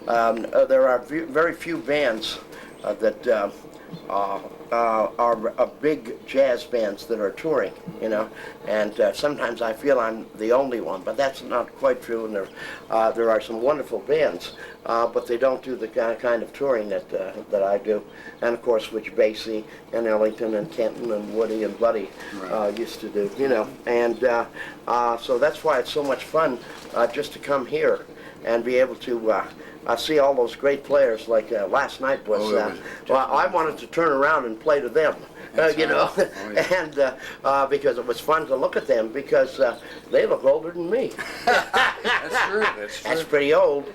There are very few bands that are big jazz bands that are touring, you know, and sometimes I feel I'm the only one, but that's not quite true, and there are some wonderful bands, but they don't do the kind of touring that I do, and of course which Basie and Ellington and Kenton and Woody and Buddy used to do, you know, and so that's why it's so much fun just to come here and be able to I see all those great players. Like last night was, well, I wanted to turn around and play to them, you know, and because it was fun to look at them because they look older than me. That's true. That's true. That's pretty old.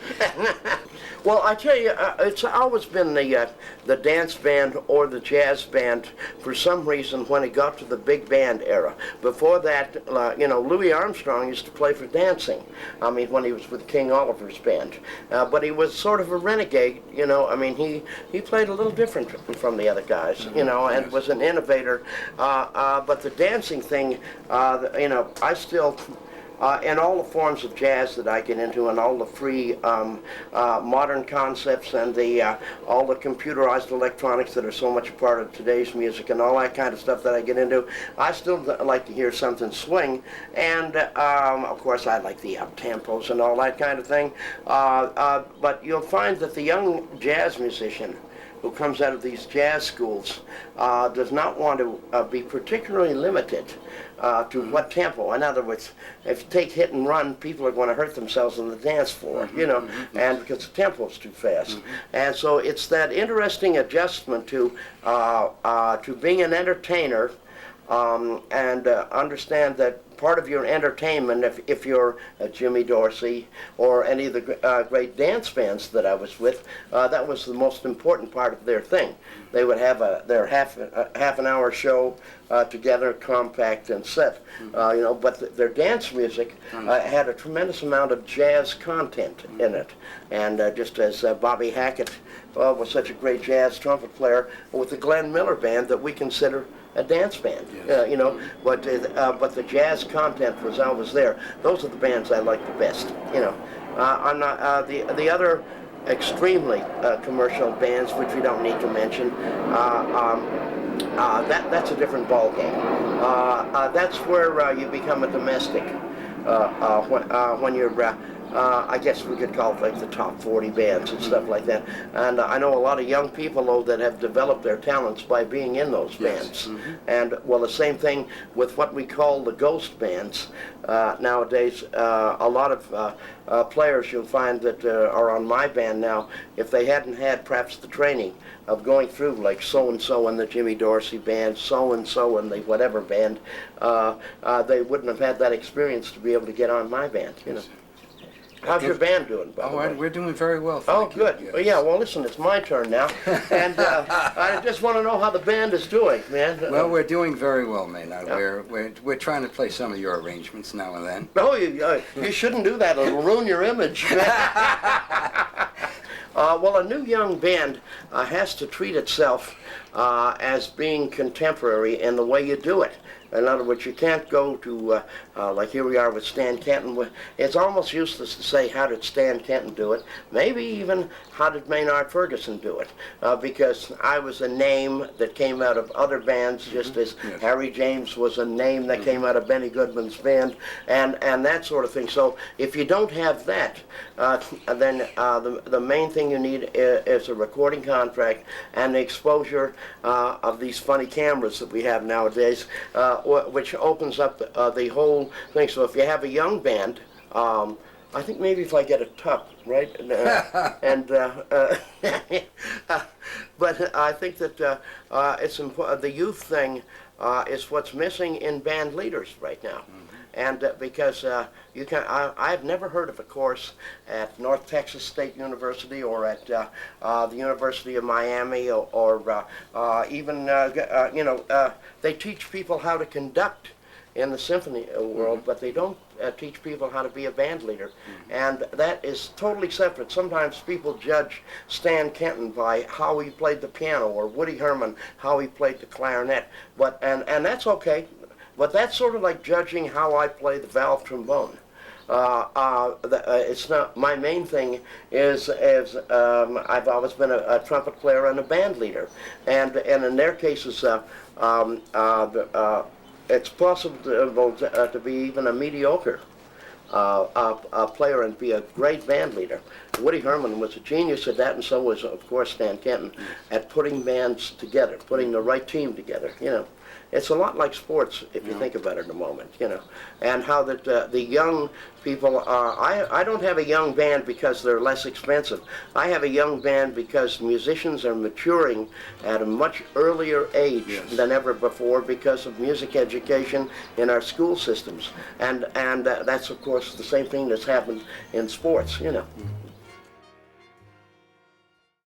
Well, I tell you, it's always been the dance band or the jazz band for some reason when it got to the big band era. Before that, you know, Louis Armstrong used to play for dancing. I mean, when he was with King Oliver's band. But he was sort of a renegade, you know. I mean, he played a little different from the other guys, you know, and was an innovator. But the dancing thing, you know, I still... in all the forms of jazz that I get into, and all the free modern concepts, and all the computerized electronics that are so much a part of today's music, and all that kind of stuff that I get into, I still like to hear something swing. And of course, I like the up tempos and all that kind of thing. But you'll find that the young jazz musician who comes out of these jazz schools does not want to be particularly limited to what tempo. In other words, if you take hit and run, people are going to hurt themselves on the dance floor, you know, and because the tempo's too fast. And so it's that interesting adjustment to being an entertainer, and understand that part of your entertainment, if you're Jimmy Dorsey or any of the great dance bands that I was with, that was the most important part of their thing. They would have their half an hour show together, compact and set, you know. But their dance music had a tremendous amount of jazz content in it, and just as Bobby Hackett was such a great jazz trumpet player with the Glenn Miller Band that we consider a dance band, you know, but the jazz content was always there. Those are the bands I like the best, you know. I'm not the other extremely commercial bands, which we don't need to mention. That's a different ball game. That's where you become a domestic when you're. I guess we could call it like the top 40 bands and stuff like that. And I know a lot of young people, though, that have developed their talents by being in those bands. And, well, the same thing with what we call the ghost bands. Nowadays, a lot of players you'll find that are on my band now, if they hadn't had perhaps the training of going through like so-and-so in the Jimmy Dorsey band, so-and-so in the whatever band, they wouldn't have had that experience to be able to get on my band, you know. How's your band doing, by the way? We're doing very well, Oh, thank good. you. Yes. Well, yeah, well, listen, it's my turn now. And I just want to know how the band is doing, man. Well, we're doing very well, Maynard. We're trying to play some of your arrangements now and then. No, you shouldn't do that. It'll ruin your image. Well, a new young band has to treat itself as being contemporary in the way you do it. In other words, you can't go to, like here we are with Stan Kenton. It's almost useless to say, how did Stan Kenton do it? Maybe even, how did Maynard Ferguson do it? Because I was a name that came out of other bands, just as Harry James was a name that came out of Benny Goodman's band, and that sort of thing. So if you don't have that, then the main thing you need is a recording contract and the exposure of these funny cameras that we have nowadays, which opens up the whole thing. So if you have a young band, I think maybe if I get a tuck, right? But I think that it's important. The youth thing is what's missing in band leaders right now. And because you can, I've never heard of a course at North Texas State University or at the University of Miami or even, you know, they teach people how to conduct in the symphony world, but they don't teach people how to be a band leader. And that is totally separate. Sometimes people judge Stan Kenton by how he played the piano, or Woody Herman, how he played the clarinet. But, and that's okay. But that's sort of like judging how I play the valve trombone. it's not my main thing. Is I've always been a trumpet player and a band leader, and in their cases, it's possible to be even a mediocre player and be a great band leader. Woody Herman was a genius at that, and so was, of course, Stan Kenton, at putting bands together, putting the right team together. You know, it's a lot like sports if you think about it a moment. You know, and how that the young people are. I don't have a young band because they're less expensive. I have a young band because musicians are maturing at a much earlier age than ever before because of music education in our school systems, and that's of course the same thing that's happened in sports. You know.